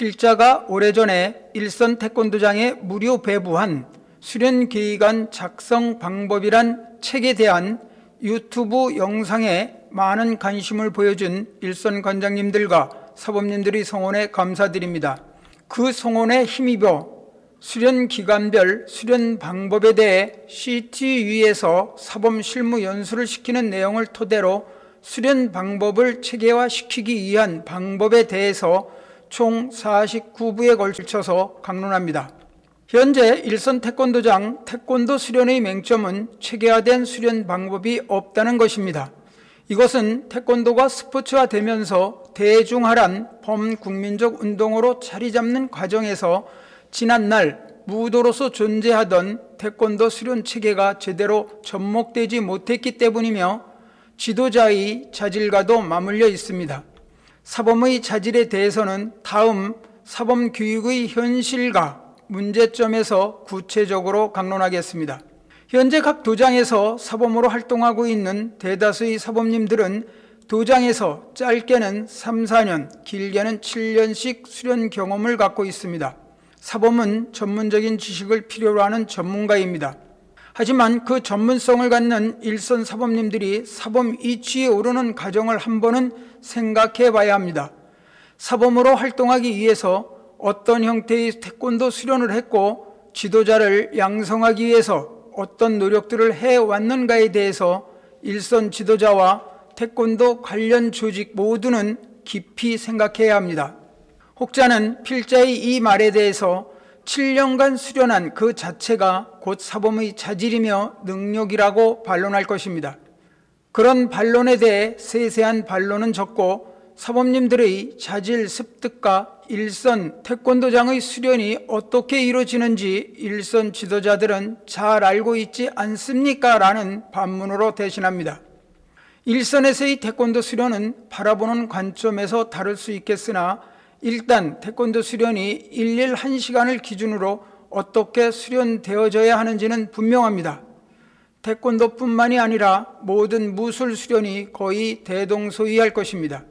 필자가 오래전에 일선 태권도장에 무료 배부한 수련기간 작성 방법이란 책에 대한 유튜브 영상에 많은 관심을 보여준 일선 관장님들과 사범님들의 성원에 감사드립니다. 그 성원에 힘입어 수련기간별 수련 방법에 대해 CTU에서 사범 실무 연수를 시키는 내용을 토대로 수련 방법을 체계화시키기 위한 방법에 대해서 총 49부에 걸쳐서 강론합니다. 현재 일선 태권도장 태권도 수련의 맹점은 체계화된 수련 방법이 없다는 것입니다. 이것은 태권도가 스포츠화되면서 대중화란 범국민적 운동으로 자리 잡는 과정에서 지난날 무도로서 존재하던 태권도 수련 체계가 제대로 접목되지 못했기 때문이며 지도자의 자질과도 맞물려 있습니다. 사범의 자질에 대해서는 다음 사범교육의 현실과 문제점에서 구체적으로 강론하겠습니다. 현재 각 도장에서 사범으로 활동하고 있는 대다수의 사범님들은 도장에서 짧게는 3, 4년, 길게는 7년씩 수련 경험을 갖고 있습니다. 사범은 전문적인 지식을 필요로 하는 전문가입니다. 하지만 그 전문성을 갖는 일선 사범님들이 사범 이치에 오르는 과정을 한 번은 생각해 봐야 합니다. 사범으로 활동하기 위해서 어떤 형태의 태권도 수련을 했고 지도자를 양성하기 위해서 어떤 노력들을 해왔는가에 대해서 일선 지도자와 태권도 관련 조직 모두는 깊이 생각해야 합니다. 혹자는 필자의 이 말에 대해서 7년간 수련한 그 자체가 곧 사범의 자질이며 능력이라고 반론할 것입니다. 그런 반론에 대해 세세한 반론은 적고 사범님들의 자질 습득과 일선 태권도장의 수련이 어떻게 이루어지는지 일선 지도자들은 잘 알고 있지 않습니까? 라는 반문으로 대신합니다. 일선에서의 태권도 수련은 바라보는 관점에서 다를 수 있겠으나 일단 태권도 수련이 일일 1시간을 기준으로 어떻게 수련되어져야 하는지는 분명합니다. 태권도뿐만이 아니라 모든 무술 수련이 거의 대동소이할 것입니다.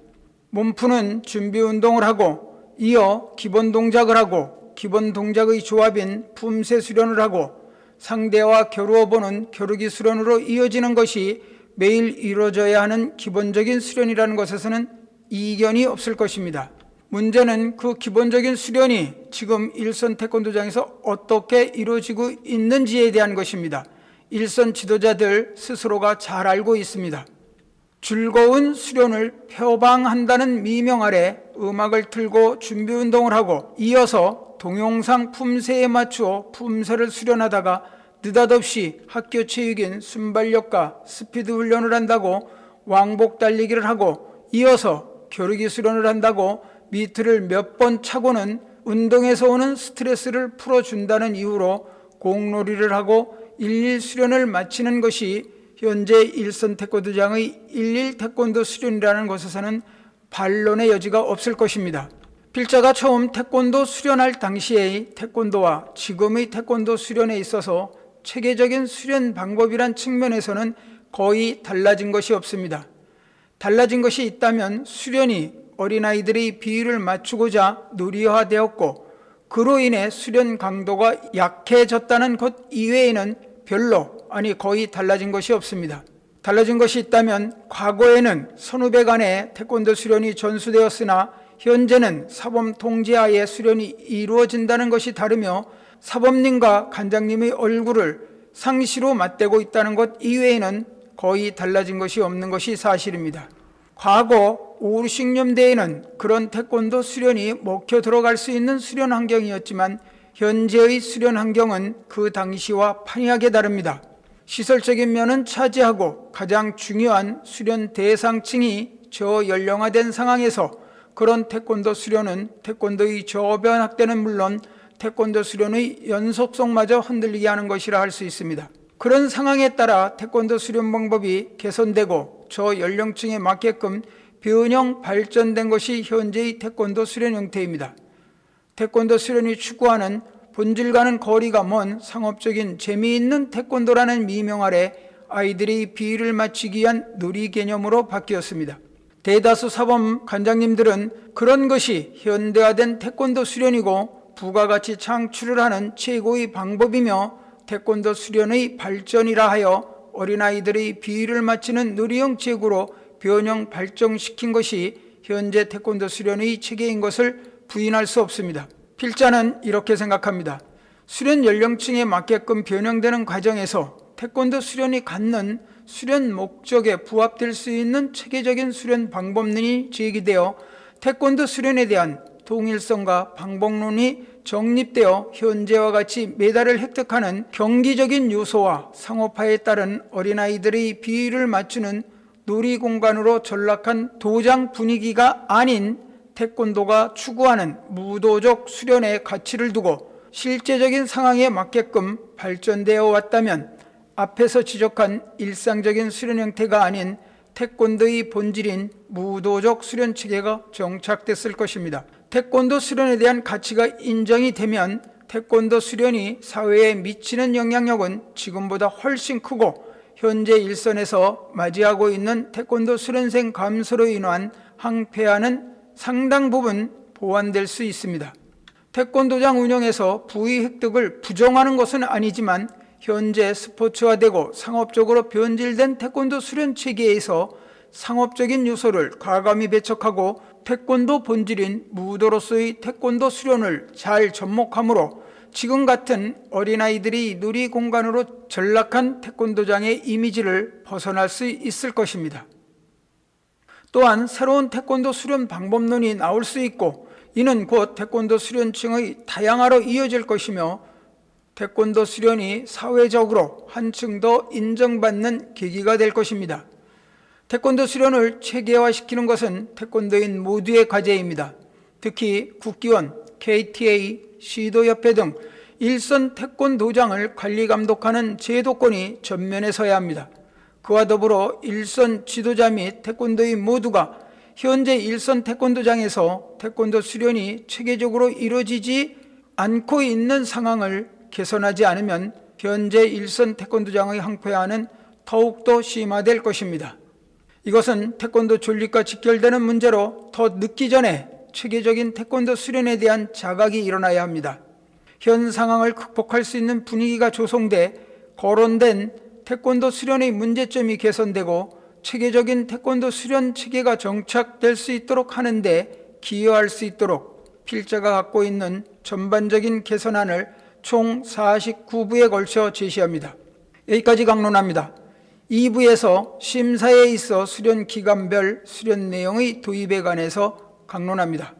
몸푸는 준비 운동을 하고 이어 기본 동작을 하고 기본 동작의 조합인 품새 수련을 하고 상대와 겨루어보는 겨루기 수련으로 이어지는 것이 매일 이루어져야 하는 기본적인 수련이라는 것에서는 이견이 없을 것입니다. 문제는 그 기본적인 수련이 지금 일선 태권도장에서 어떻게 이루어지고 있는지에 대한 것입니다. 일선 지도자들 스스로가 잘 알고 있습니다. 즐거운 수련을 표방한다는 미명 아래 음악을 틀고 준비 운동을 하고 이어서 동영상 품새에 맞추어 품새를 수련하다가 느닷없이 학교 체육인 순발력과 스피드 훈련을 한다고 왕복 달리기를 하고 이어서 겨루기 수련을 한다고 미트를 몇 번 차고는 운동에서 오는 스트레스를 풀어준다는 이유로 공놀이를 하고 일일 수련을 마치는 것이 현재 일선 태권도장의 일일 태권도 수련이라는 것에서는 반론의 여지가 없을 것입니다. 필자가 처음 태권도 수련할 당시의 태권도와 지금의 태권도 수련에 있어서 체계적인 수련 방법이란 측면에서는 거의 달라진 것이 없습니다. 달라진 것이 있다면 수련이 어린아이들의 비율을 맞추고자 누리화되었고 그로 인해 수련 강도가 약해졌다는 것 이외에는 별로 아니 거의 달라진 것이 없습니다. 달라진 것이 있다면 과거에는 선후배 간의 태권도 수련이 전수되었으나 현재는 사범 통제하에 수련이 이루어진다는 것이 다르며 사범님과 관장님의 얼굴을 상시로 맞대고 있다는 것 이외에는 거의 달라진 것이 없는 것이 사실입니다. 과거 5, 60년대에는 그런 태권도 수련이 먹혀 들어갈 수 있는 수련 환경이었지만 현재의 수련 환경은 그 당시와 판이하게 다릅니다. 시설적인 면은 차지하고 가장 중요한 수련 대상층이 저연령화된 상황에서 그런 태권도 수련은 태권도의 저변 확대는 물론 태권도 수련의 연속성마저 흔들리게 하는 것이라 할 수 있습니다. 그런 상황에 따라 태권도 수련 방법이 개선되고 저연령층에 맞게끔 변형 발전된 것이 현재의 태권도 수련 형태입니다. 태권도 수련이 추구하는 본질과는 거리가 먼 상업적인 재미있는 태권도라는 미명 아래 아이들이 비위를 맞추기 위한 놀이 개념으로 바뀌었습니다. 대다수 사범 관장님들은 그런 것이 현대화된 태권도 수련이고 부가가치 창출을 하는 최고의 방법이며 태권도 수련의 발전이라 하여 어린아이들의 비위를 맞추는 누리형 체구로 변형 발전시킨 것이 현재 태권도 수련의 체계인 것을 부인할 수 없습니다. 필자는 이렇게 생각합니다. 수련 연령층에 맞게끔 변형되는 과정에서 태권도 수련이 갖는 수련 목적에 부합될 수 있는 체계적인 수련 방법론이 제기되어 태권도 수련에 대한 통일성과 방법론이 정립되어 현재와 같이 메달을 획득하는 경기적인 요소와 상업화에 따른 어린아이들의 비위를 맞추는 놀이공간으로 전락한 도장 분위기가 아닌 태권도가 추구하는 무도적 수련의 가치를 두고 실제적인 상황에 맞게끔 발전되어 왔다면 앞에서 지적한 일상적인 수련 형태가 아닌 태권도의 본질인 무도적 수련 체계가 정착됐을 것입니다. 태권도 수련에 대한 가치가 인정이 되면 태권도 수련이 사회에 미치는 영향력은 지금보다 훨씬 크고 현재 일선에서 맞이하고 있는 태권도 수련생 감소로 인한 항폐화는 상당 부분 보완될 수 있습니다. 태권도장 운영에서 부의 획득을 부정하는 것은 아니지만 현재 스포츠화되고 상업적으로 변질된 태권도 수련 체계에서 상업적인 요소를 과감히 배척하고 태권도 본질인 무도로서의 태권도 수련을 잘 접목함으로 지금 같은 어린아이들이 놀이공간으로 전락한 태권도장의 이미지를 벗어날 수 있을 것입니다. 또한 새로운 태권도 수련 방법론이 나올 수 있고 이는 곧 태권도 수련층의 다양화로 이어질 것이며 태권도 수련이 사회적으로 한층 더 인정받는 계기가 될 것입니다. 태권도 수련을 체계화시키는 것은 태권도인 모두의 과제입니다. 특히 국기원, KTA, 시도협회 등 일선 태권도장을 관리 감독하는 제도권이 전면에 서야 합니다. 그와 더불어 일선 지도자 및 태권도인 모두가 현재 일선 태권도장에서 태권도 수련이 체계적으로 이루어지지 않고 있는 상황을 개선하지 않으면 현재 일선 태권도장의 항폐화는 더욱더 심화될 것입니다. 이것은 태권도 존립과 직결되는 문제로 더 늦기 전에 체계적인 태권도 수련에 대한 자각이 일어나야 합니다. 현 상황을 극복할 수 있는 분위기가 조성돼 거론된 태권도 수련의 문제점이 개선되고 체계적인 태권도 수련 체계가 정착될 수 있도록 하는데 기여할 수 있도록 필자가 갖고 있는 전반적인 개선안을 총 49부에 걸쳐 제시합니다. 여기까지 강론합니다. 2부에서 심사에 있어 수련 기간별 수련 내용의 도입에 관해서 강론합니다.